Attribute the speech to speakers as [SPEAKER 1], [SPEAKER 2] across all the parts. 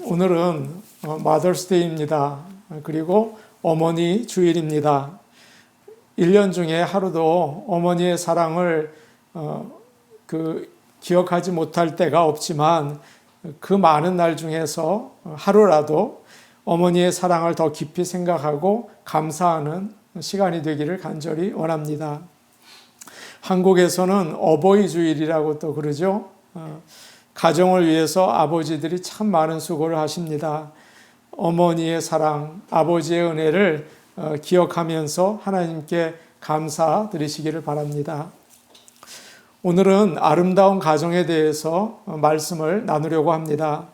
[SPEAKER 1] 오늘은 마더스데이입니다. 그리고 어머니 주일입니다. 1년 중에 하루도 어머니의 사랑을 기억하지 못할 때가 없지만 그 많은 날 중에서 하루라도 어머니의 사랑을 더 깊이 생각하고 감사하는 시간이 되기를 간절히 원합니다. 한국에서는 어버이 주일이라고 또 그러죠. 가정을 위해서 아버지들이 참 많은 수고를 하십니다. 어머니의 사랑, 아버지의 은혜를 기억하면서 하나님께 감사드리시기를 바랍니다. 오늘은 아름다운 가정에 대해서 말씀을 나누려고 합니다.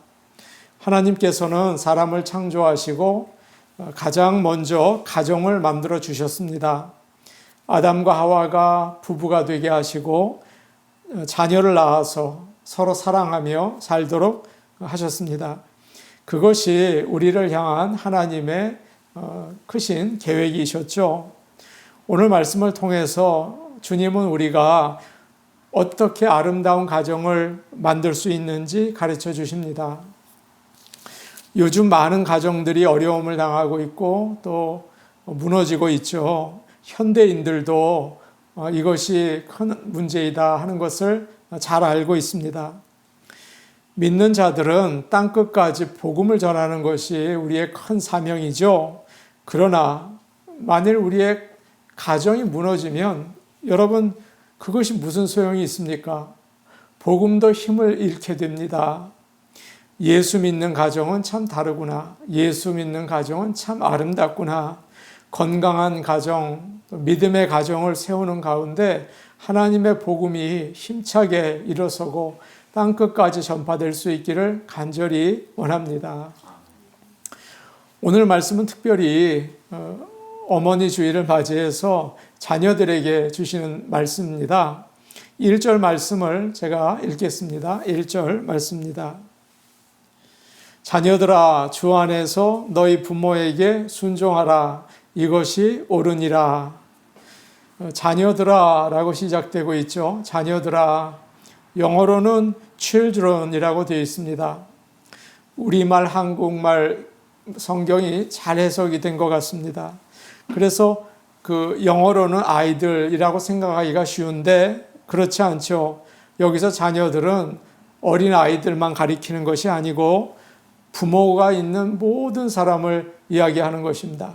[SPEAKER 1] 하나님께서는 사람을 창조하시고 가장 먼저 가정을 만들어 주셨습니다. 아담과 하와가 부부가 되게 하시고 자녀를 낳아서 서로 사랑하며 살도록 하셨습니다. 그것이 우리를 향한 하나님의 크신 계획이셨죠. 오늘 말씀을 통해서 주님은 우리가 어떻게 아름다운 가정을 만들 수 있는지 가르쳐 주십니다. 요즘 많은 가정들이 어려움을 당하고 있고 또 무너지고 있죠. 현대인들도 이것이 큰 문제이다 하는 것을 잘 알고 있습니다. 믿는 자들은 땅끝까지 복음을 전하는 것이 우리의 큰 사명이죠. 그러나 만일 우리의 가정이 무너지면 여러분 그것이 무슨 소용이 있습니까? 복음도 힘을 잃게 됩니다. 예수 믿는 가정은 참 다르구나. 예수 믿는 가정은 참 아름답구나. 건강한 가정, 믿음의 가정을 세우는 가운데 하나님의 복음이 힘차게 일어서고 땅끝까지 전파될 수 있기를 간절히 원합니다. 오늘 말씀은 특별히 어머니 주일을 맞이해서 자녀들에게 주시는 말씀입니다. 1절 말씀을 제가 읽겠습니다. 1절 말씀입니다. 자녀들아, 주 안에서 너희 부모에게 순종하라. 이것이 옳으니라. 자녀들아 라고 시작되고 있죠. 자녀들아, 영어로는 children이라고 되어 있습니다. 우리말, 한국말 성경이 잘 해석이 된 것 같습니다. 그래서 영어로는 아이들이라고 생각하기가 쉬운데 그렇지 않죠. 여기서 자녀들은 어린 아이들만 가리키는 것이 아니고 부모가 있는 모든 사람을 이야기하는 것입니다.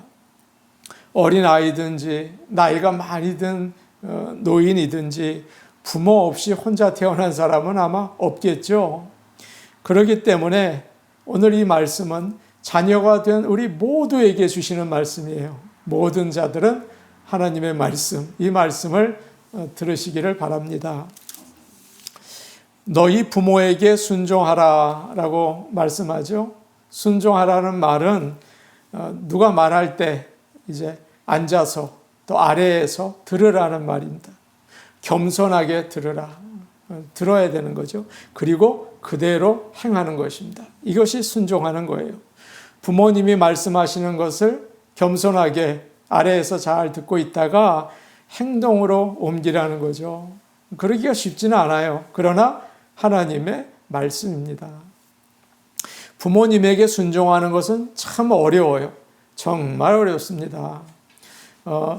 [SPEAKER 1] 어린 아이든지 나이가 많이 든 노인이든지 부모 없이 혼자 태어난 사람은 아마 없겠죠. 그렇기 때문에 오늘 이 말씀은 자녀가 된 우리 모두에게 주시는 말씀이에요. 모든 자들은 하나님의 말씀, 이 말씀을 들으시기를 바랍니다. 너희 부모에게 순종하라 라고 말씀하죠. 순종하라는 말은 누가 말할 때 이제 앉아서 또 아래에서 들으라는 말입니다. 겸손하게 들어야 되는 거죠. 그리고 그대로 행하는 것입니다. 이것이 순종하는 거예요. 부모님이 말씀하시는 것을 겸손하게 아래에서 잘 듣고 있다가 행동으로 옮기라는 거죠. 그러기가 쉽지는 않아요. 그러나 하나님의 말씀입니다. 부모님에게 순종하는 것은 참 어려워요. 정말 어렵습니다.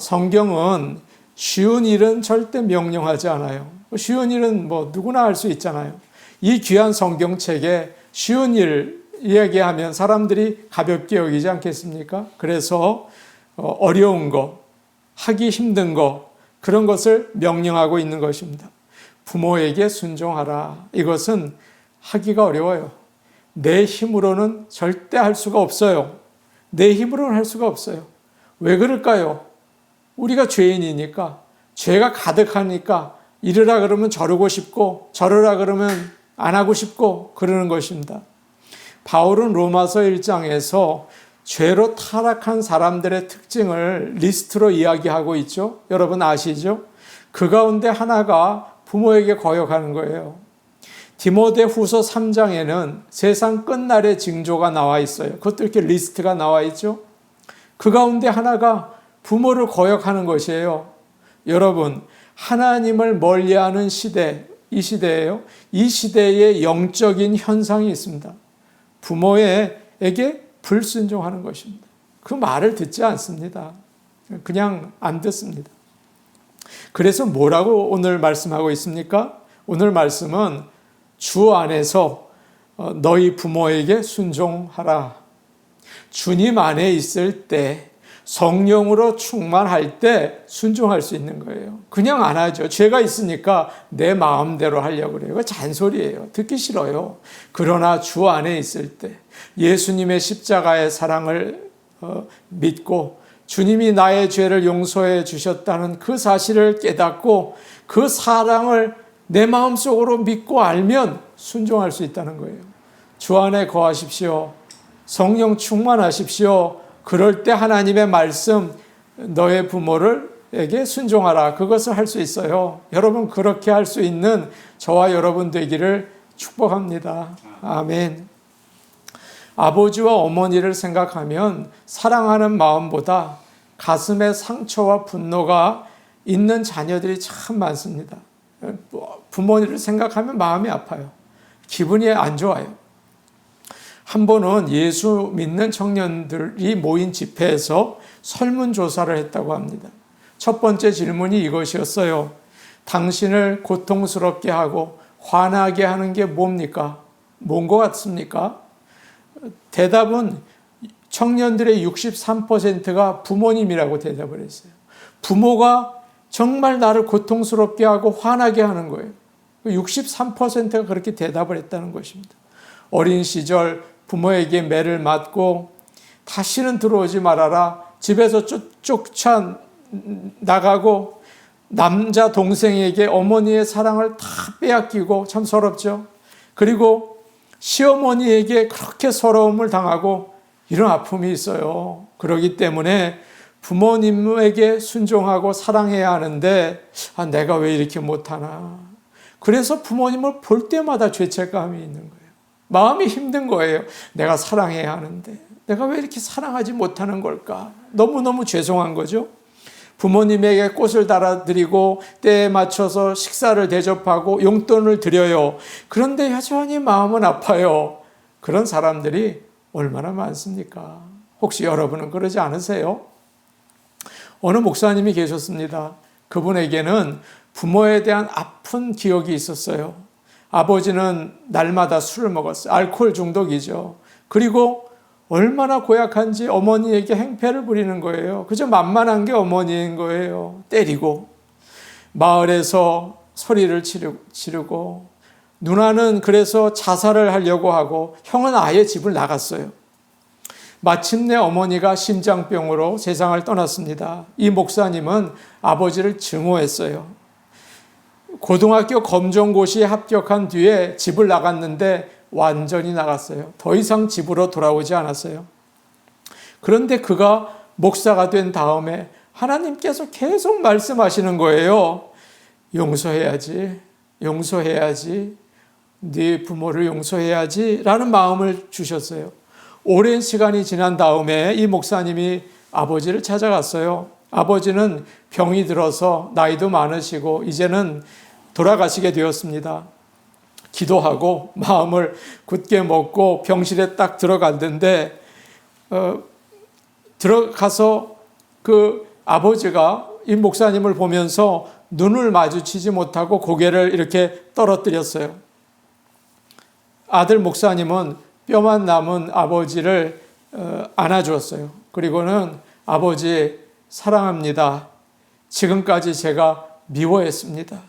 [SPEAKER 1] 성경은 쉬운 일은 절대 명령하지 않아요. 쉬운 일은 누구나 할 수 있잖아요. 이 귀한 성경책에 쉬운 일 이야기하면 사람들이 가볍게 여기지 않겠습니까? 그래서 어려운 거, 하기 힘든 거, 그런 것을 명령하고 있는 것입니다. 부모에게 순종하라. 이것은 하기가 어려워요. 내 힘으로는 절대 할 수가 없어요. 내 힘으로는 할 수가 없어요. 왜 그럴까요? 우리가 죄인이니까, 죄가 가득하니까 이러라 그러면 저러고 싶고 저러라 그러면 안 하고 싶고 그러는 것입니다. 바울은 로마서 1장에서 죄로 타락한 사람들의 특징을 리스트로 이야기하고 있죠. 여러분 아시죠? 그 가운데 하나가 부모에게 거역하는 거예요. 디모데 후서 3장에는 세상 끝날의 징조가 나와 있어요. 그것도 이렇게 리스트가 나와 있죠. 그 가운데 하나가 부모를 거역하는 것이에요. 여러분, 하나님을 멀리하는 시대, 이 시대예요. 이 시대에 영적인 현상이 있습니다. 부모에게 불순종하는 것입니다. 그 말을 듣지 않습니다. 그냥 안 듣습니다. 그래서 뭐라고 오늘 말씀하고 있습니까? 오늘 말씀은 주 안에서 너희 부모에게 순종하라. 주님 안에 있을 때, 성령으로 충만할 때 순종할 수 있는 거예요. 그냥 안 하죠. 죄가 있으니까 내 마음대로 하려고 그래요. 그거 잔소리예요. 듣기 싫어요. 그러나 주 안에 있을 때 예수님의 십자가의 사랑을 믿고 주님이 나의 죄를 용서해 주셨다는 그 사실을 깨닫고 그 사랑을 내 마음속으로 믿고 알면 순종할 수 있다는 거예요. 주 안에 거하십시오. 성령 충만하십시오. 그럴 때 하나님의 말씀, 너의 부모에게 순종하라. 그것을 할 수 있어요. 여러분, 그렇게 할 수 있는 저와 여러분 되기를 축복합니다. 아멘. 아버지와 어머니를 생각하면 사랑하는 마음보다 가슴에 상처와 분노가 있는 자녀들이 참 많습니다. 부모님을 생각하면 마음이 아파요. 기분이 안 좋아요. 한 번은 예수 믿는 청년들이 모인 집회에서 설문조사를 했다고 합니다. 첫 번째 질문이 이것이었어요. 당신을 고통스럽게 하고 화나게 하는 게 뭡니까? 뭔 것 같습니까? 대답은 청년들의 63%가 부모님이라고 대답을 했어요. 부모가 정말 나를 고통스럽게 하고 화나게 하는 거예요. 63%가 그렇게 대답을 했다는 것입니다. 어린 시절 부모에게 매를 맞고 다시는 들어오지 말아라. 집에서 쫓아 나가고 남자 동생에게 어머니의 사랑을 다 빼앗기고 참 서럽죠. 그리고 시어머니에게 그렇게 서러움을 당하고 이런 아픔이 있어요. 그렇기 때문에 부모님에게 순종하고 사랑해야 하는데 내가 왜 이렇게 못하나. 그래서 부모님을 볼 때마다 죄책감이 있는 거예요. 마음이 힘든 거예요. 내가 사랑해야 하는데 내가 왜 이렇게 사랑하지 못하는 걸까? 너무너무 죄송한 거죠. 부모님에게 꽃을 달아드리고 때에 맞춰서 식사를 대접하고 용돈을 드려요. 그런데 여전히 마음은 아파요. 그런 사람들이 얼마나 많습니까? 혹시 여러분은 그러지 않으세요? 어느 목사님이 계셨습니다. 그분에게는 부모에 대한 아픈 기억이 있었어요. 아버지는 날마다 술을 먹었어요. 알코올 중독이죠. 그리고 얼마나 고약한지 어머니에게 행패를 부리는 거예요. 그저 만만한 게 어머니인 거예요. 때리고 마을에서 소리를 지르고 누나는 그래서 자살을 하려고 하고 형은 아예 집을 나갔어요. 마침내 어머니가 심장병으로 세상을 떠났습니다. 이 목사님은 아버지를 증오했어요. 고등학교 검정고시에 합격한 뒤에 집을 나갔는데 완전히 나갔어요. 더 이상 집으로 돌아오지 않았어요. 그런데 그가 목사가 된 다음에 하나님께서 계속 말씀하시는 거예요. 용서해야지, 용서해야지, 네 부모를 용서해야지 라는 마음을 주셨어요. 오랜 시간이 지난 다음에 이 목사님이 아버지를 찾아갔어요. 아버지는 병이 들어서 나이도 많으시고 이제는 돌아가시게 되었습니다. 기도하고 마음을 굳게 먹고 병실에 딱 들어갔는데 들어가서 그 아버지가 이 목사님을 보면서 눈을 마주치지 못하고 고개를 이렇게 떨어뜨렸어요. 아들 목사님은 뼈만 남은 아버지를 안아주었어요. 그리고는 아버지 사랑합니다. 지금까지 제가 미워했습니다.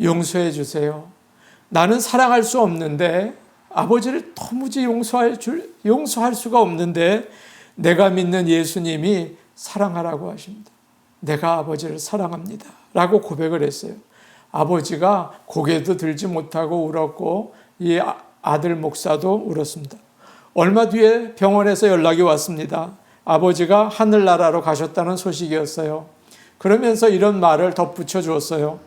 [SPEAKER 1] 용서해 주세요. 나는 사랑할 수 없는데 아버지를 도무지 용서할 수가 없는데 내가 믿는 예수님이 사랑하라고 하십니다. 내가 아버지를 사랑합니다. 라고 고백을 했어요. 아버지가 고개도 들지 못하고 울었고 이 아들 목사도 울었습니다. 얼마 뒤에 병원에서 연락이 왔습니다. 아버지가 하늘나라로 가셨다는 소식이었어요. 그러면서 이런 말을 덧붙여 주었어요.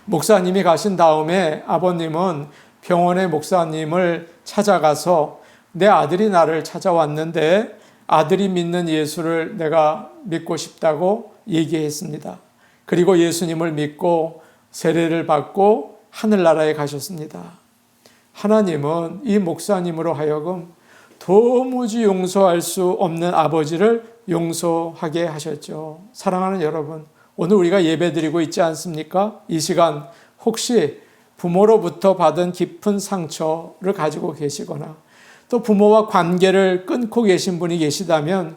[SPEAKER 1] 목사님이 가신 다음에 아버님은 병원의 목사님을 찾아가서 내 아들이 나를 찾아왔는데 아들이 믿는 예수를 내가 믿고 싶다고 얘기했습니다. 그리고 예수님을 믿고 세례를 받고 하늘나라에 가셨습니다. 하나님은 이 목사님으로 하여금 도무지 용서할 수 없는 아버지를 용서하게 하셨죠. 사랑하는 여러분, 오늘 우리가 예배드리고 있지 않습니까? 이 시간 혹시 부모로부터 받은 깊은 상처를 가지고 계시거나 또 부모와 관계를 끊고 계신 분이 계시다면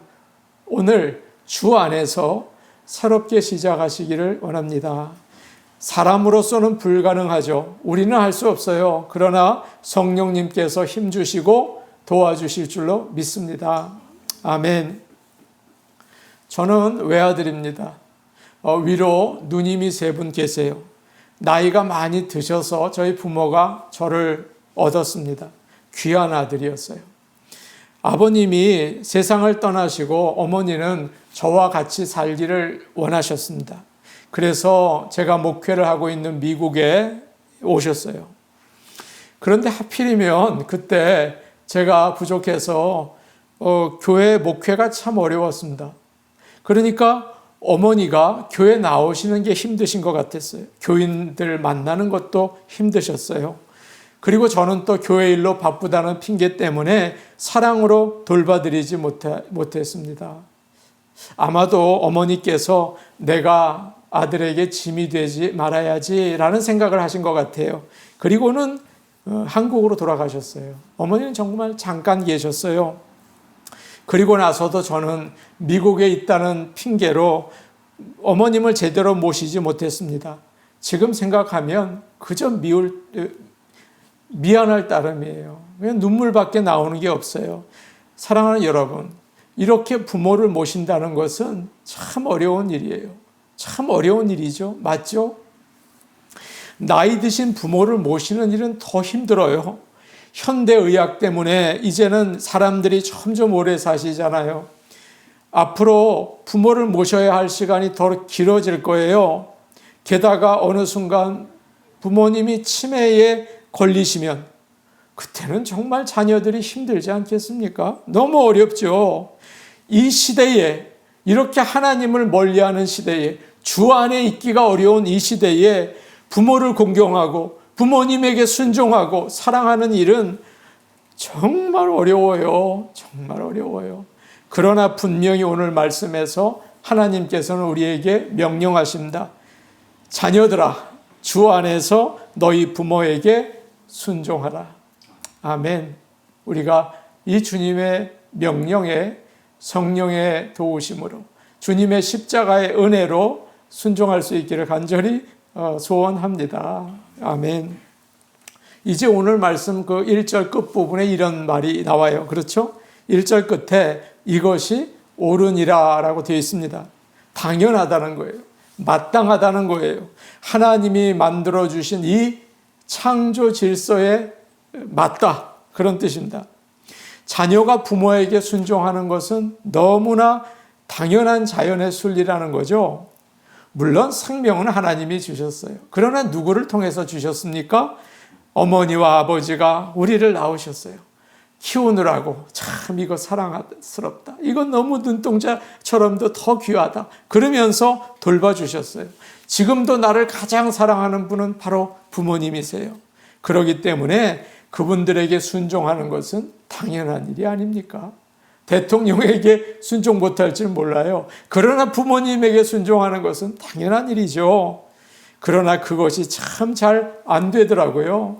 [SPEAKER 1] 오늘 주 안에서 새롭게 시작하시기를 원합니다. 사람으로서는 불가능하죠. 우리는 할 수 없어요. 그러나 성령님께서 힘주시고 도와주실 줄로 믿습니다. 아멘. 저는 외아들입니다. 위로 누님이 3분 계세요. 나이가 많이 드셔서 저희 부모가 저를 얻었습니다. 귀한 아들이었어요. 아버님이 세상을 떠나시고 어머니는 저와 같이 살기를 원하셨습니다. 그래서 제가 목회를 하고 있는 미국에 오셨어요. 그런데 하필이면 그때 제가 부족해서 교회 목회가 참 어려웠습니다. 그러니까 어머니가 교회 나오시는 게 힘드신 것 같았어요. 교인들 만나는 것도 힘드셨어요. 그리고 저는 또 교회 일로 바쁘다는 핑계 때문에 사랑으로 돌봐드리지 못했습니다. 아마도 어머니께서 내가 아들에게 짐이 되지 말아야지라는 생각을 하신 것 같아요. 그리고는 한국으로 돌아가셨어요. 어머니는 정말 잠깐 계셨어요. 그리고 나서도 저는 미국에 있다는 핑계로 어머님을 제대로 모시지 못했습니다. 지금 생각하면 그저 미안할 따름이에요. 그냥 눈물밖에 나오는 게 없어요. 사랑하는 여러분, 이렇게 부모를 모신다는 것은 참 어려운 일이에요. 참 어려운 일이죠. 맞죠? 나이 드신 부모를 모시는 일은 더 힘들어요. 현대의학 때문에 이제는 사람들이 점점 오래 사시잖아요. 앞으로 부모를 모셔야 할 시간이 더 길어질 거예요. 게다가 어느 순간 부모님이 치매에 걸리시면 그때는 정말 자녀들이 힘들지 않겠습니까? 너무 어렵죠. 이 시대에, 이렇게 하나님을 멀리하는 시대에, 주 안에 있기가 어려운 이 시대에 부모를 공경하고 부모님에게 순종하고 사랑하는 일은 정말 어려워요. 정말 어려워요. 그러나 분명히 오늘 말씀에서 하나님께서는 우리에게 명령하십니다. 자녀들아, 주 안에서 너희 부모에게 순종하라. 아멘. 우리가 이 주님의 명령에 성령의 도우심으로 주님의 십자가의 은혜로 순종할 수 있기를 간절히 소원합니다. 아멘. 이제 오늘 말씀 그 1절 끝부분에 이런 말이 나와요. 그렇죠? 1절 끝에 이것이 옳으니라 라고 되어 있습니다. 당연하다는 거예요. 마땅하다는 거예요. 하나님이 만들어주신 이 창조 질서에 맞다. 그런 뜻입니다. 자녀가 부모에게 순종하는 것은 너무나 당연한 자연의 순리라는 거죠. 물론 생명은 하나님이 주셨어요. 그러나 누구를 통해서 주셨습니까? 어머니와 아버지가 우리를 낳으셨어요. 키우느라고 참 이거 사랑스럽다. 이건 너무 눈동자처럼도 더 귀하다. 그러면서 돌봐주셨어요. 지금도 나를 가장 사랑하는 분은 바로 부모님이세요. 그렇기 때문에 그분들에게 순종하는 것은 당연한 일이 아닙니까? 대통령에게 순종 못할 줄 몰라요. 그러나 부모님에게 순종하는 것은 당연한 일이죠. 그러나 그것이 참 잘 안 되더라고요.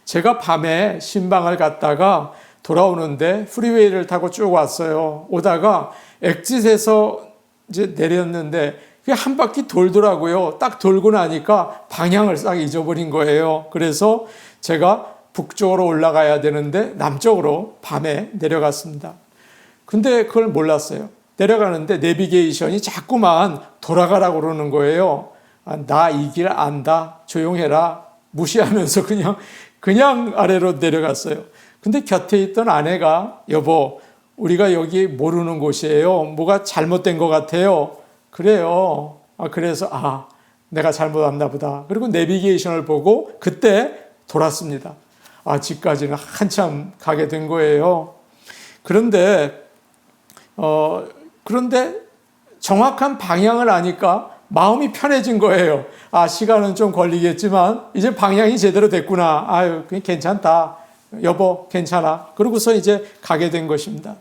[SPEAKER 1] 제가 밤에 신방을 갔다가 돌아오는데 프리웨이를 타고 쭉 왔어요. 오다가 엑짓에서 이제 내렸는데 그게 한 바퀴 돌더라고요. 딱 돌고 나니까 방향을 싹 잊어버린 거예요. 그래서 제가 북쪽으로 올라가야 되는데 남쪽으로 밤에 내려갔습니다. 근데 그걸 몰랐어요. 내려가는데 내비게이션이 자꾸만 돌아가라고 그러는 거예요. 나 이 길 안다. 조용해라. 무시하면서 그냥 아래로 내려갔어요. 근데 곁에 있던 아내가 여보, 우리가 여기 모르는 곳이에요. 뭐가 잘못된 것 같아요. 그래요. 그래서 내가 잘못 왔나 보다. 그리고 내비게이션을 보고 그때 돌았습니다. 집까지는 한참 가게 된 거예요. 그런데 정확한 방향을 아니까 마음이 편해진 거예요. 시간은 좀 걸리겠지만 이제 방향이 제대로 됐구나. 그냥 괜찮다. 여보 괜찮아. 그러고서 이제 가게 된 것입니다.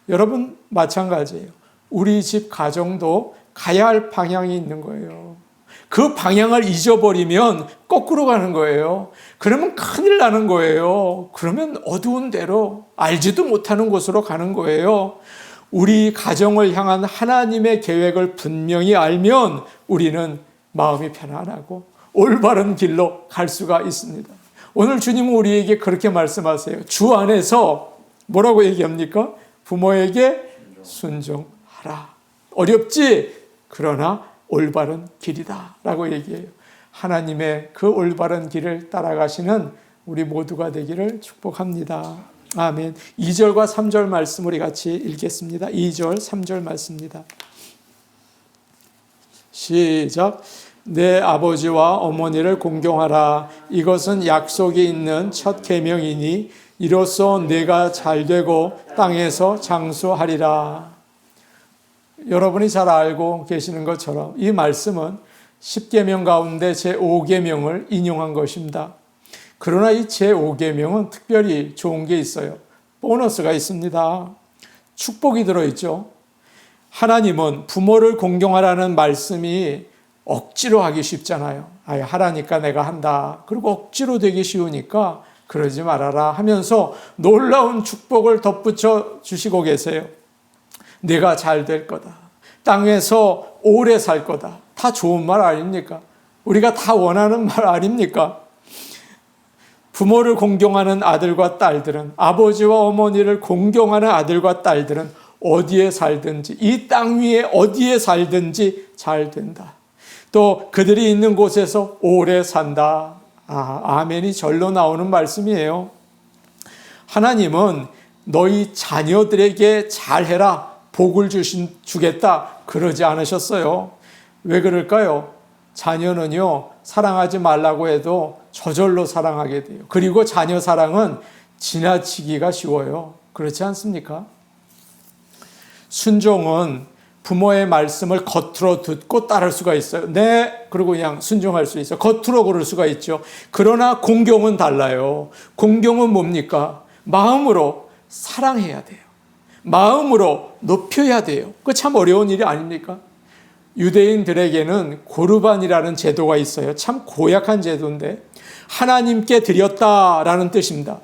[SPEAKER 1] 여러분 마찬가지예요. 우리 집 가정도 가야 할 방향이 있는 거예요. 그 방향을 잊어버리면 거꾸로 가는 거예요. 그러면 큰일 나는 거예요. 그러면 어두운 데로 알지도 못하는 곳으로 가는 거예요. 우리 가정을 향한 하나님의 계획을 분명히 알면 우리는 마음이 편안하고 올바른 길로 갈 수가 있습니다. 오늘 주님은 우리에게 그렇게 말씀하세요. 주 안에서 뭐라고 얘기합니까? 부모에게 순종하라. 어렵지? 그러나 올바른 길이다 라고 얘기해요. 하나님의 그 올바른 길을 따라가시는 우리 모두가 되기를 축복합니다. 아멘. 2절과 3절 말씀 우리 같이 읽겠습니다. 2절, 3절 말씀입니다. 시작. 내 아버지와 어머니를 공경하라. 이것은 약속이 있는 첫 계명이니 이로써 내가 잘되고 땅에서 장수하리라. 여러분이 잘 알고 계시는 것처럼 이 말씀은 10계명 가운데 제5계명을 인용한 것입니다. 그러나 이 제5계명은 특별히 좋은 게 있어요. 보너스가 있습니다. 축복이 들어있죠. 하나님은 부모를 공경하라는 말씀이 억지로 하기 쉽잖아요. 하라니까 내가 한다. 그리고 억지로 되기 쉬우니까 그러지 말아라 하면서 놀라운 축복을 덧붙여 주시고 계세요. 내가 잘 될 거다. 땅에서 오래 살 거다. 다 좋은 말 아닙니까? 우리가 다 원하는 말 아닙니까? 부모를 공경하는 아들과 딸들은, 아버지와 어머니를 공경하는 아들과 딸들은 어디에 살든지, 이 땅 위에 어디에 살든지 잘 된다. 또 그들이 있는 곳에서 오래 산다. 아멘이 절로 나오는 말씀이에요. 하나님은 너희 자녀들에게 잘해라, 복을 주겠다 그러지 않으셨어요. 왜 그럴까요? 자녀는요, 사랑하지 말라고 해도 저절로 사랑하게 돼요. 그리고 자녀 사랑은 지나치기가 쉬워요. 그렇지 않습니까? 순종은 부모의 말씀을 겉으로 듣고 따를 수가 있어요. 네, 그리고 그냥 순종할 수 있어요. 겉으로 그럴 수가 있죠. 그러나 공경은 달라요. 공경은 뭡니까? 마음으로 사랑해야 돼요. 마음으로 높여야 돼요. 그거 참 어려운 일이 아닙니까? 유대인들에게는 고르반이라는 제도가 있어요. 참 고약한 제도인데 하나님께 드렸다라는 뜻입니다.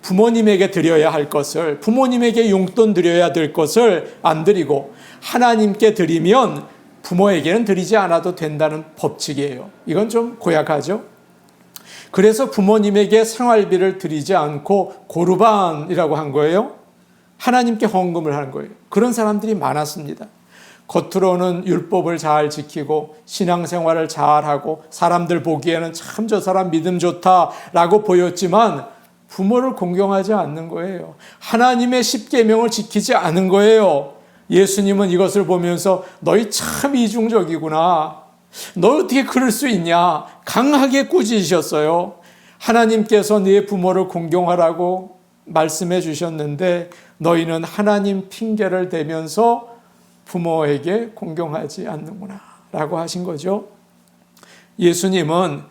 [SPEAKER 1] 부모님에게 드려야 할 것을, 부모님에게 용돈 드려야 될 것을 안 드리고 하나님께 드리면 부모에게는 드리지 않아도 된다는 법칙이에요. 이건 좀 고약하죠? 그래서 부모님에게 생활비를 드리지 않고 고르반이라고 한 거예요. 하나님께 헌금을 한 거예요. 그런 사람들이 많았습니다. 겉으로는 율법을 잘 지키고 신앙생활을 잘하고 사람들 보기에는 참 저 사람 믿음 좋다라고 보였지만 부모를 공경하지 않는 거예요. 하나님의 10계명을 지키지 않은 거예요. 예수님은 이것을 보면서 너희 참 이중적이구나. 너 어떻게 그럴 수 있냐. 강하게 꾸짖으셨어요. 하나님께서 네 부모를 공경하라고 말씀해 주셨는데 너희는 하나님 핑계를 대면서 부모에게 공경하지 않는구나 라고 하신 거죠. 예수님은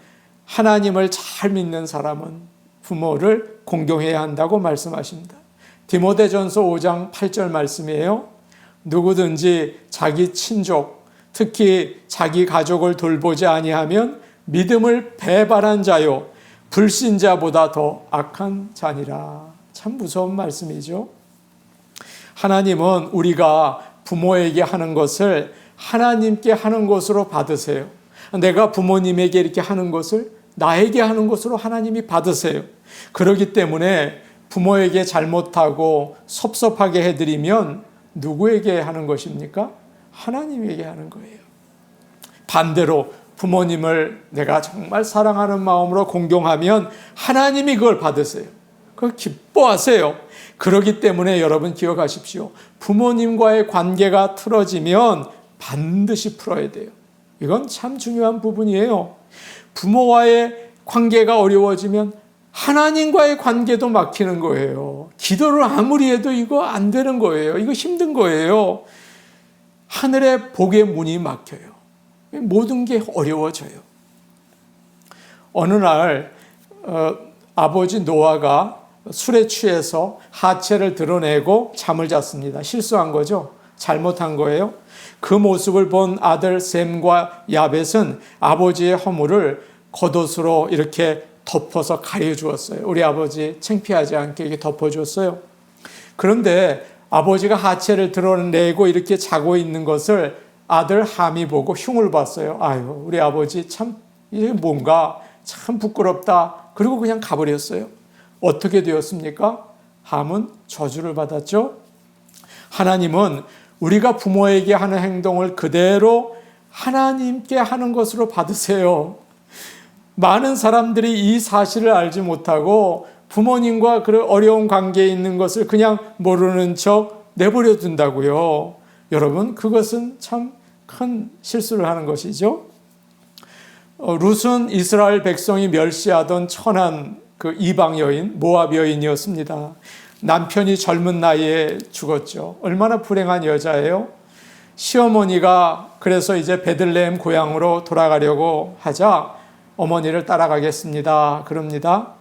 [SPEAKER 1] 하나님을 잘 믿는 사람은 부모를 공경해야 한다고 말씀하십니다. 디모데전서 5장 8절 말씀이에요. 누구든지 자기 친족, 특히 자기 가족을 돌보지 아니하면 믿음을 배반한 자요 불신자보다 더 악한 자니라. 참 무서운 말씀이죠. 하나님은 우리가 부모에게 하는 것을 하나님께 하는 것으로 받으세요. 내가 부모님에게 이렇게 하는 것을 나에게 하는 것으로 하나님이 받으세요. 그렇기 때문에 부모에게 잘못하고 섭섭하게 해드리면 누구에게 하는 것입니까? 하나님에게 하는 거예요. 반대로 부모님을 내가 정말 사랑하는 마음으로 공경하면 하나님이 그걸 받으세요. 그걸 기뻐하세요. 그렇기 때문에 여러분 기억하십시오. 부모님과의 관계가 틀어지면 반드시 풀어야 돼요. 이건 참 중요한 부분이에요. 부모와의 관계가 어려워지면 하나님과의 관계도 막히는 거예요. 기도를 아무리 해도 이거 안 되는 거예요. 이거 힘든 거예요. 하늘의 복의 문이 막혀요. 모든 게 어려워져요. 어느 날 아버지 노아가 술에 취해서 하체를 드러내고 잠을 잤습니다. 실수한 거죠. 잘못한 거예요. 그 모습을 본 아들 셈과 야벳은 아버지의 허물을 겉옷으로 이렇게 덮어서 가려주었어요. 우리 아버지 창피하지 않게 이렇게 덮어주었어요. 그런데 아버지가 하체를 드러내고 이렇게 자고 있는 것을 아들 함이 보고 흉을 봤어요. 아유, 우리 아버지 참 이게 뭔가 참 부끄럽다. 그리고 그냥 가버렸어요. 어떻게 되었습니까? 함은 저주를 받았죠. 하나님은 우리가 부모에게 하는 행동을 그대로 하나님께 하는 것으로 받으세요. 많은 사람들이 이 사실을 알지 못하고 부모님과 그 어려운 관계에 있는 것을 그냥 모르는 척 내버려 둔다고요. 여러분, 그것은 참 큰 실수를 하는 것이죠. 룻은 이스라엘 백성이 멸시하던 천한 그 이방 여인, 모압 여인이었습니다. 남편이 젊은 나이에 죽었죠. 얼마나 불행한 여자예요. 시어머니가 그래서 이제 베들레헴 고향으로 돌아가려고 하자 어머니를 따라가겠습니다. 그럽니다.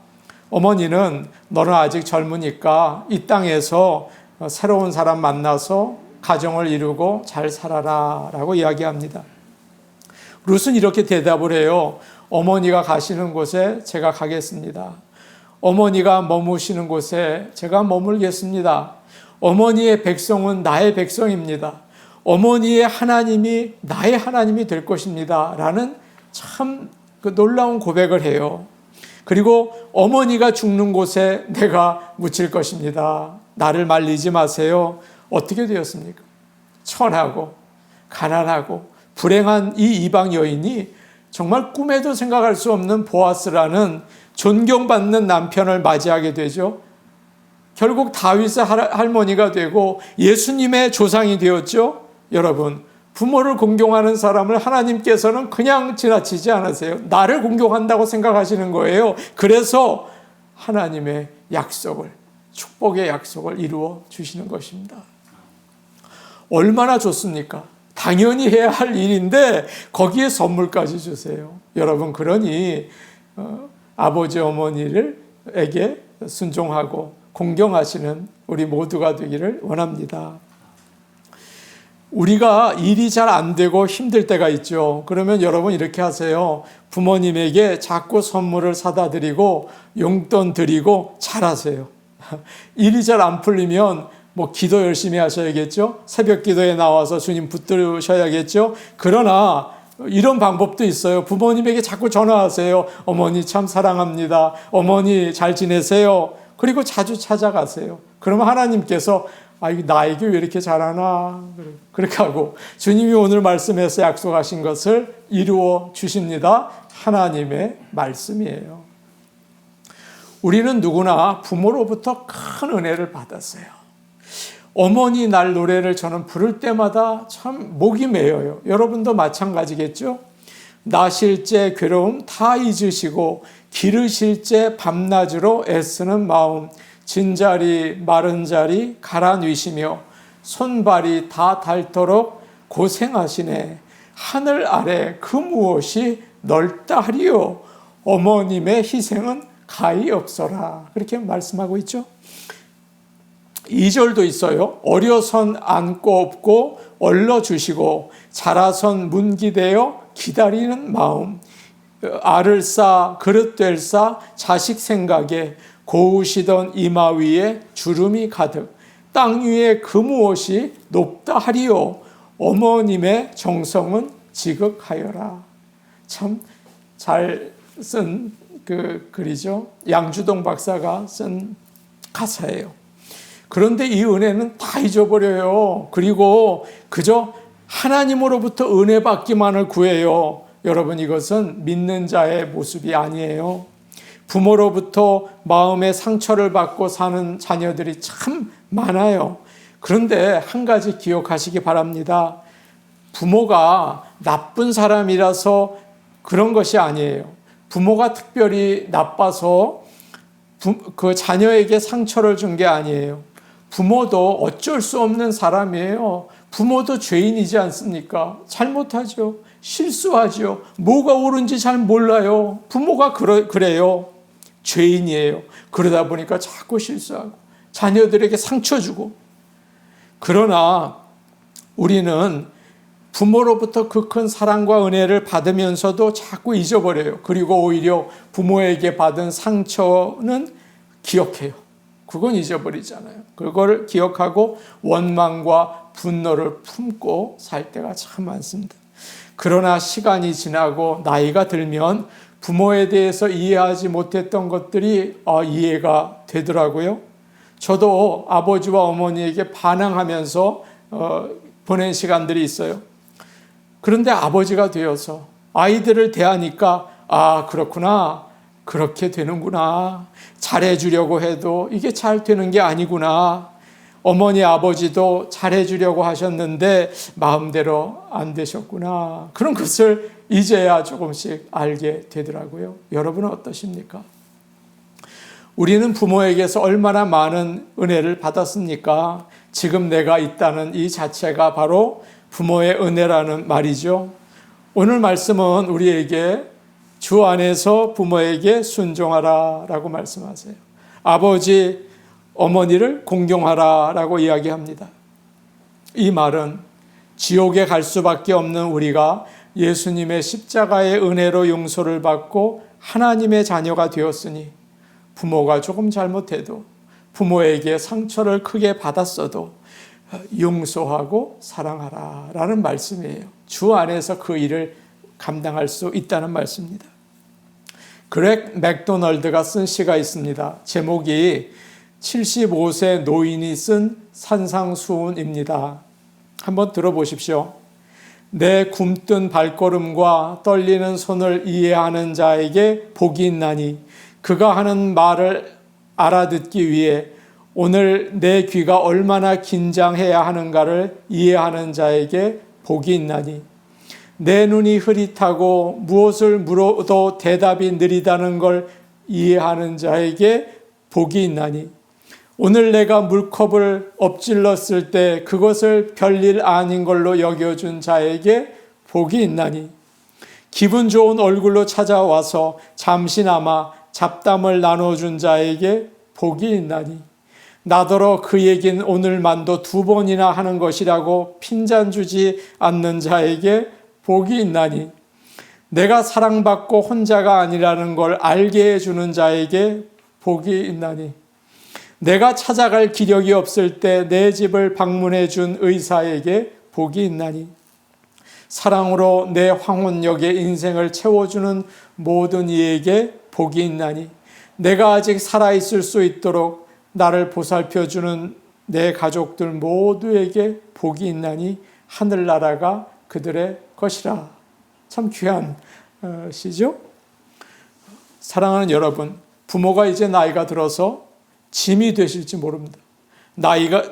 [SPEAKER 1] 어머니는 너는 아직 젊으니까 이 땅에서 새로운 사람 만나서 가정을 이루고 잘 살아라 라고 이야기합니다. 룻은 이렇게 대답을 해요. 어머니가 가시는 곳에 제가 가겠습니다. 어머니가 머무시는 곳에 제가 머물겠습니다. 어머니의 백성은 나의 백성입니다. 어머니의 하나님이 나의 하나님이 될 것입니다. 라는 참 놀라운 고백을 해요. 그리고 어머니가 죽는 곳에 내가 묻힐 것입니다. 나를 말리지 마세요. 어떻게 되었습니까? 천하고 가난하고 불행한 이 이방 여인이 정말 꿈에도 생각할 수 없는 보아스라는 존경받는 남편을 맞이하게 되죠. 결국 다윗의 할머니가 되고 예수님의 조상이 되었죠. 여러분, 부모를 공경하는 사람을 하나님께서는 그냥 지나치지 않으세요. 나를 공경한다고 생각하시는 거예요. 그래서 하나님의 약속을, 축복의 약속을 이루어 주시는 것입니다. 얼마나 좋습니까? 당연히 해야 할 일인데 거기에 선물까지 주세요. 여러분, 그러니 아버지 어머니에게 순종하고 공경하시는 우리 모두가 되기를 원합니다. 우리가 일이 잘 안 되고 힘들 때가 있죠. 그러면 여러분 이렇게 하세요. 부모님에게 자꾸 선물을 사다 드리고 용돈 드리고 잘하세요. 일이 잘 안 풀리면 기도 열심히 하셔야겠죠. 새벽 기도에 나와서 주님 붙들으셔야겠죠. 그러나 이런 방법도 있어요. 부모님에게 자꾸 전화하세요. 어머니 참 사랑합니다. 어머니 잘 지내세요. 그리고 자주 찾아가세요. 그러면 하나님께서 나에게 왜 이렇게 잘하나 그렇게 하고 주님이 오늘 말씀에서 약속하신 것을 이루어 주십니다. 하나님의 말씀이에요. 우리는 누구나 부모로부터 큰 은혜를 받았어요. 어머니 날 노래를 저는 부를 때마다 참 목이 메어요. 여러분도 마찬가지겠죠? 나실 제 괴로움 다 잊으시고 기르실 제 밤낮으로 애쓰는 마음, 진자리 마른 자리 갈아 뉘시며 손발이 다 닳도록 고생하시네. 하늘 아래 그 무엇이 넓다 하리요. 어머님의 희생은 가히 없어라. 그렇게 말씀하고 있죠. 2절도 있어요. 어려선 안고 업고 얼러주시고 자라선 문기되어 기다리는 마음, 알을 쌓아 그릇 될 쌓아 자식 생각에 고우시던 이마 위에 주름이 가득 땅 위에 그 무엇이 높다 하리요. 어머님의 정성은 지극하여라. 참 잘 쓴 그 글이죠. 양주동 박사가 쓴 가사예요. 그런데 이 은혜는 다 잊어버려요. 그리고 그저 하나님으로부터 은혜 받기만을 구해요. 여러분, 이것은 믿는 자의 모습이 아니에요. 부모로부터 마음의 상처를 받고 사는 자녀들이 참 많아요. 그런데 한 가지 기억하시기 바랍니다. 부모가 나쁜 사람이라서 그런 것이 아니에요. 부모가 특별히 나빠서 그 자녀에게 상처를 준 게 아니에요. 부모도 어쩔 수 없는 사람이에요. 부모도 죄인이지 않습니까? 잘못하죠. 실수하죠. 뭐가 옳은지 잘 몰라요. 부모가 그래요. 죄인이에요. 그러다 보니까 자꾸 실수하고 자녀들에게 상처 주고. 그러나 우리는 부모로부터 그 큰 사랑과 은혜를 받으면서도 자꾸 잊어버려요. 그리고 오히려 부모에게 받은 상처는 기억해요. 그건 잊어버리잖아요. 그걸 기억하고 원망과 분노를 품고 살 때가 참 많습니다. 그러나 시간이 지나고 나이가 들면 부모에 대해서 이해하지 못했던 것들이 이해가 되더라고요. 저도 아버지와 어머니에게 반항하면서 보낸 시간들이 있어요. 그런데 아버지가 되어서 아이들을 대하니까 그렇구나. 그렇게 되는구나. 잘해주려고 해도 이게 잘 되는 게 아니구나. 어머니 아버지도 잘해주려고 하셨는데 마음대로 안 되셨구나. 그런 것을 이제야 조금씩 알게 되더라고요. 여러분은 어떠십니까? 우리는 부모에게서 얼마나 많은 은혜를 받았습니까? 지금 내가 있다는 이 자체가 바로 부모의 은혜라는 말이죠. 오늘 말씀은 우리에게 주 안에서 부모에게 순종하라 라고 말씀하세요. 아버지, 어머니를 공경하라 라고 이야기합니다. 이 말은 지옥에 갈 수밖에 없는 우리가 예수님의 십자가의 은혜로 용서를 받고 하나님의 자녀가 되었으니 부모가 조금 잘못해도 부모에게 상처를 크게 받았어도 용서하고 사랑하라 라는 말씀이에요. 주 안에서 그 일을 감당할 수 있다는 말씀입니다. 그렉 맥도널드가 쓴 시가 있습니다. 제목이 75세 노인이 쓴 산상수훈입니다. 한번 들어보십시오. 내 굼뜬 발걸음과 떨리는 손을 이해하는 자에게 복이 있나니 그가 하는 말을 알아듣기 위해 오늘 내 귀가 얼마나 긴장해야 하는가를 이해하는 자에게 복이 있나니 내 눈이 흐릿하고 무엇을 물어도 대답이 느리다는 걸 이해하는 자에게 복이 있나니 오늘 내가 물컵을 엎질렀을 때 그것을 별일 아닌 걸로 여겨준 자에게 복이 있나니 기분 좋은 얼굴로 찾아와서 잠시나마 잡담을 나눠준 자에게 복이 있나니 나더러 그 얘기는 오늘만도 2번이나 하는 것이라고 핀잔 주지 않는 자에게 복이 있나니 내가 사랑받고 혼자가 아니라는 걸 알게 해주는 자에게 복이 있나니 내가 찾아갈 기력이 없을 때 내 집을 방문해 준 의사에게 복이 있나니 사랑으로 내 황혼역의 인생을 채워주는 모든 이에게 복이 있나니 내가 아직 살아있을 수 있도록 나를 보살펴주는 내 가족들 모두에게 복이 있나니 하늘나라가 그들의 것이라. 참 귀한 시죠? 사랑하는 여러분, 부모가 이제 나이가 들어서 짐이 되실지 모릅니다.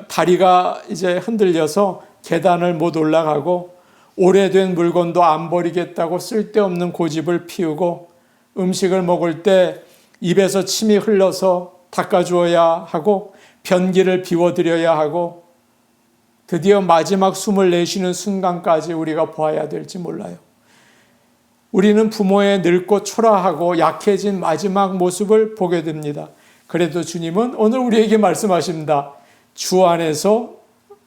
[SPEAKER 1] 다리가 이제 흔들려서 계단을 못 올라가고 오래된 물건도 안 버리겠다고 쓸데없는 고집을 피우고 음식을 먹을 때 입에서 침이 흘러서 닦아주어야 하고 변기를 비워드려야 하고 드디어 마지막 숨을 내쉬는 순간까지 우리가 보아야 될지 몰라요. 우리는 부모의 늙고 초라하고 약해진 마지막 모습을 보게 됩니다. 그래도 주님은 오늘 우리에게 말씀하십니다. 주 안에서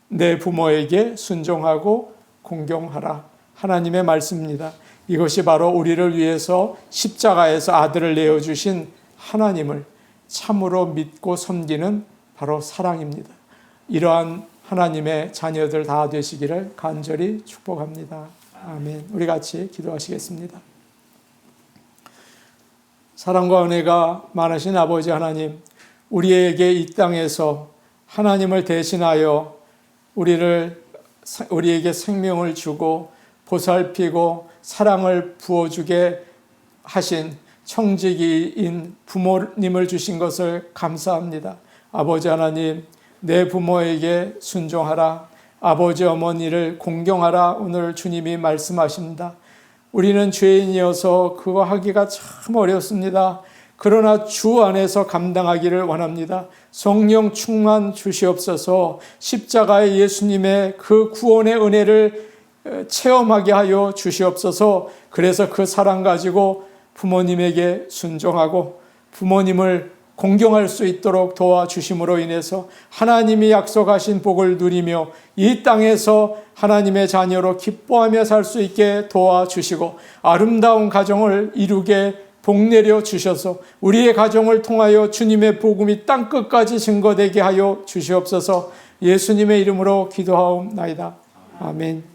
[SPEAKER 1] 내 부모에게 순종하고 공경하라. 하나님의 말씀입니다. 이것이 바로 우리를 위해서 십자가에서 아들을 내어주신 하나님을 참으로 믿고 섬기는 바로 사랑입니다. 이러한 하나님의 자녀들 다 되시기를 간절히 축복합니다. 아멘. 우리 같이 기도하시겠습니다. 사랑과 은혜가 많으신 아버지 하나님, 우리에게 이 땅에서 하나님을 대신하여 우리에게 생명을 주고 보살피고 사랑을 부어주게 하신 청지기인 부모님을 주신 것을 감사합니다. 아버지 하나님, 내 부모에게 순종하라. 아버지 어머니를 공경하라. 오늘 주님이 말씀하십니다. 우리는 죄인이어서 그거 하기가 참 어렵습니다. 그러나 주 안에서 감당하기를 원합니다. 성령 충만 주시옵소서. 십자가의 예수님의 그 구원의 은혜를 체험하게 하여 주시옵소서. 그래서 그 사랑 가지고 부모님에게 순종하고 부모님을 공경할 수 있도록 도와주심으로 인해서 하나님이 약속하신 복을 누리며 이 땅에서 하나님의 자녀로 기뻐하며 살 수 있게 도와주시고 아름다운 가정을 이루게 복내려 주셔서 우리의 가정을 통하여 주님의 복음이 땅끝까지 증거되게 하여 주시옵소서. 예수님의 이름으로 기도하옵나이다. 아멘.